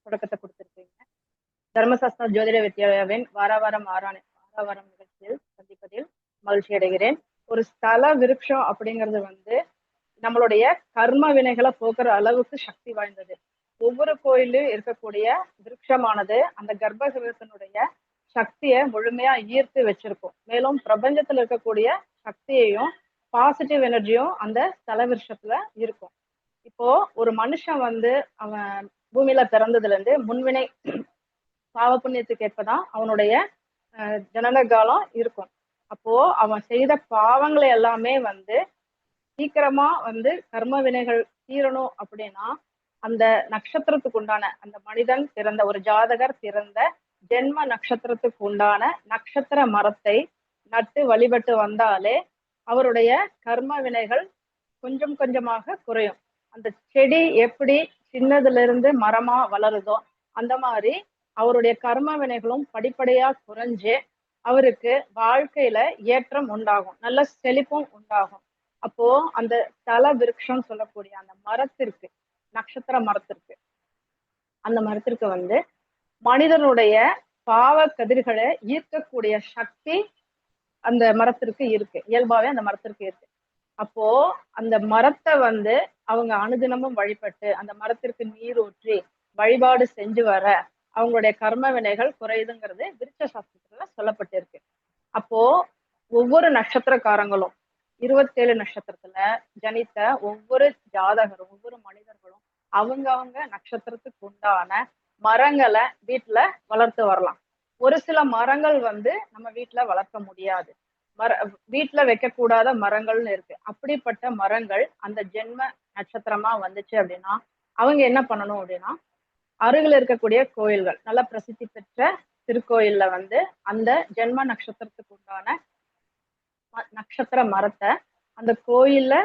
தொடக்கத்தை கொடுத்திருக்கீங்க. தர்மசாஸ்திரா ஜோதிட வித்யாலயாவின் வாராவாரம் நிகழ்ச்சியில் சந்திப்பதில் மகிழ்ச்சி அடைகிறேன். ஒரு ஸ்தல விருட்சம் அப்படிங்கிறது வந்து நம்மளுடைய கர்ம வினைகளை போக்குற அளவுக்கு சக்தி வாய்ந்தது. ஒவ்வொரு கோயிலும் இருக்கக்கூடிய விருட்சமானது அந்த கர்ப்ப கிரகத்தினுடைய சக்தியை முழுமையா ஈர்த்து வச்சிருக்கும். மேலும் பிரபஞ்சத்துல இருக்கக்கூடிய சக்தியையும் பாசிட்டிவ் எனர்ஜியும் அந்த ஸ்தல விருட்சத்துல இருக்கும். இப்போ ஒரு மனுஷன் வந்து அவன் பூமியில பிறந்ததுல இருந்து முன்வினை பாவ புண்ணியத்துக்கு ஏற்பதான் அவனுடைய ஜனன காலம் இருக்கும். அப்போ அவன் செய்த பாவங்களை எல்லாமே வந்து சீக்கிரமா வந்து கர்ம வினைகள் தீரணும் அப்படின்னா அந்த நட்சத்திரத்துக்கு உண்டான அந்த மனிதன் பிறந்த ஒரு ஜாதகர் பிறந்த ஜென்ம நட்சத்திரத்துக்கு உண்டான நட்சத்திர மரத்தை நட்டு வழிபட்டு வந்தாலே அவருடைய கர்ம வினைகள் கொஞ்சம் கொஞ்சமாக குறையும். அந்த செடி எப்படி சின்னதுல இருந்து மரமா வளருதோ அந்த மாதிரி அவருடைய கர்ம வினைகளும் படிப்படியா குறைஞ்சு அவருக்கு வாழ்க்கையில ஏற்றம் உண்டாகும், நல்ல செழிப்பும் உண்டாகும். அப்போ அந்த ஸ்தல விருட்சம் சொல்லக்கூடிய அந்த மரத்திற்கு, நட்சத்திர மரத்திற்கு, அந்த மரத்திற்கு வந்து மனிதனுடைய பாவ கதிர்களை ஈர்க்கக்கூடிய சக்தி அந்த மரத்திற்கு இருக்கு, இயல்பாவே அந்த மரத்திற்கு இருக்கு. அப்போ அந்த மரத்தை வந்து அவங்க அனுதினமும் வழிபட்டு அந்த மரத்திற்கு நீர் ஊற்றி வழிபாடு செஞ்சு வர அவங்களுடைய கர்ம வினைகள் குறையுதுங்கிறது விருட்ச சாஸ்திரத்துல சொல்லப்பட்டிருக்கு. அப்போ ஒவ்வொரு நட்சத்திரக்காரங்களும் 27 நட்சத்திரத்துல ஜனித்த ஒவ்வொரு ஜாதகரும் ஒவ்வொரு மனிதர்களும் அவங்க நட்சத்திரத்துக்கு உண்டான மரங்களை வீட்டுல வளர்த்து வரலாம். ஒரு சில மரங்கள் வந்து நம்ம வீட்டுல வளர்க்க முடியாது, வீட்டுல வைக்கக்கூடாத மரங்கள்னு இருக்கு. அப்படிப்பட்ட மரங்கள் அந்த ஜென்ம நட்சத்திரமா வந்துச்சு அப்படின்னா அவங்க என்ன பண்ணணும் அப்படின்னா அருகில் இருக்கக்கூடிய கோயில்கள், நல்ல பிரசித்தி பெற்ற திருக்கோயில்ல வந்து அந்த ஜென்ம நட்சத்திரத்துக்கு உண்டான நட்சத்திர மரத்தை அந்த கோயில்ல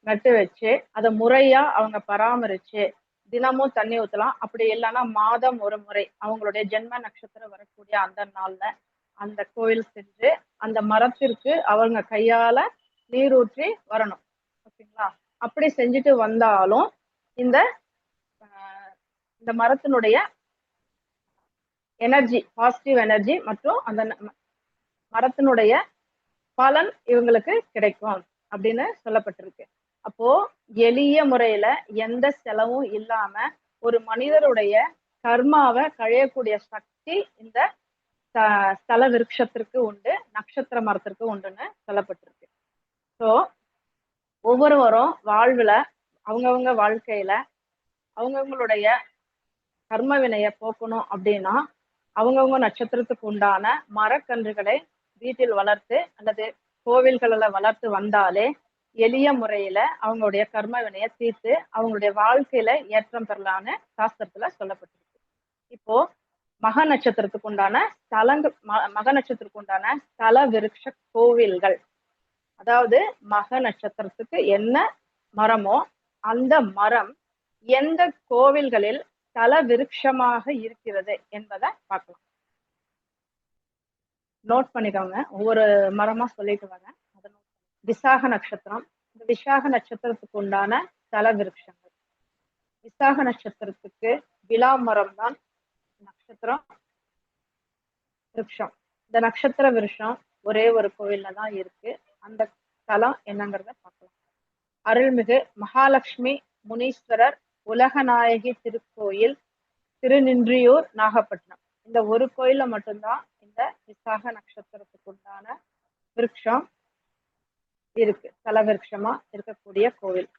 நட்டு வச்சு அதை முறையா அவங்க பராமரிச்சு தினமும் தண்ணி ஊத்தலாம். அப்படி இல்லைன்னா மாதம் ஒரு முறை அவங்களுடைய ஜென்ம நட்சத்திரம் வரக்கூடிய அந்த நாள்ல அந்த கோயில் செஞ்சு அந்த மரத்திற்கு அவங்க கையால நீரூற்றி வரணும். ஓகேங்களா? அப்படி செஞ்சுட்டு வந்தாலும் இந்த மரத்தினுடைய எனர்ஜி, பாசிட்டிவ் எனர்ஜி மற்றும் அந்த மரத்தினுடைய பலன் இவங்களுக்கு கிடைக்கும் அப்படின்னு சொல்லப்பட்டிருக்கு. அப்போ எளிய முறையில எந்த செலவும் இல்லாம ஒரு மனிதருடைய கர்மாவை கழியக்கூடிய சக்தி இந்த ஸ்தல விருட்சத்திற்கு உண்டு, நட்சத்திர மரத்திற்கு உண்டுன்னு சொல்லப்பட்டிருக்கு. ஸோ ஒவ்வொருவரும் வாழ்வுல அவங்கவுங்க வாழ்க்கையில அவங்கவுங்களுடைய கர்ம வினைய போக்கணும் அப்படின்னா அவங்கவுங்க நட்சத்திரத்துக்கு உண்டான மரக்கன்றுகளை வீட்டில் வளர்த்து அல்லது கோவில்களில் வளர்த்து வந்தாலே எளிய முறையில அவங்களுடைய கர்ம வினைய தீர்த்து அவங்களுடைய வாழ்க்கையில ஏற்றம் பெறலான்னு சாஸ்திரத்துல சொல்லப்பட்டிருக்கு. இப்போ மக நட்சத்திரத்துக்கு உண்டான மக நட்சத்திரத்துக்கு உண்டான ஸ்தல விருட்ச கோவில்கள், அதாவது மக நட்சத்திரத்துக்கு என்ன மரமோ அந்த மரம் எந்த கோவில்களில் ஸ்தல விருட்சமாக இருக்கிறது என்பதை பார்க்கலாம். நோட் பண்ணிக்கோங்க, ஒவ்வொரு மரமா சொல்லிட்டு வாங்க. விசாக நட்சத்திரம், இந்த விசாக நட்சத்திரத்துக்கு உண்டான ஸ்தல விருட்சங்கள். விசாக நட்சத்திரத்துக்கு விலா மரம் தான் நட்சத்திரம் விருட்சம். இந்த நட்சத்திர விருட்சம் ஒரே ஒரு கோவில்ல தான் இருக்கு. அந்த ஸ்தலம் என்னங்கிறத பார்க்கலாம். அருள்மிகு மகாலட்சுமி முனீஸ்வரர் உலகநாயகி திருக்கோயில், திருநின்றியூர், நாகப்பட்டினம். இந்த ஒரு கோயில்ல மட்டும்தான் இந்த விசாக நட்சத்திரத்துக்கு உண்டான விருட்சம் இருக்கு, ஸ்தல விருட்சமா இருக்கக்கூடிய கோவில்.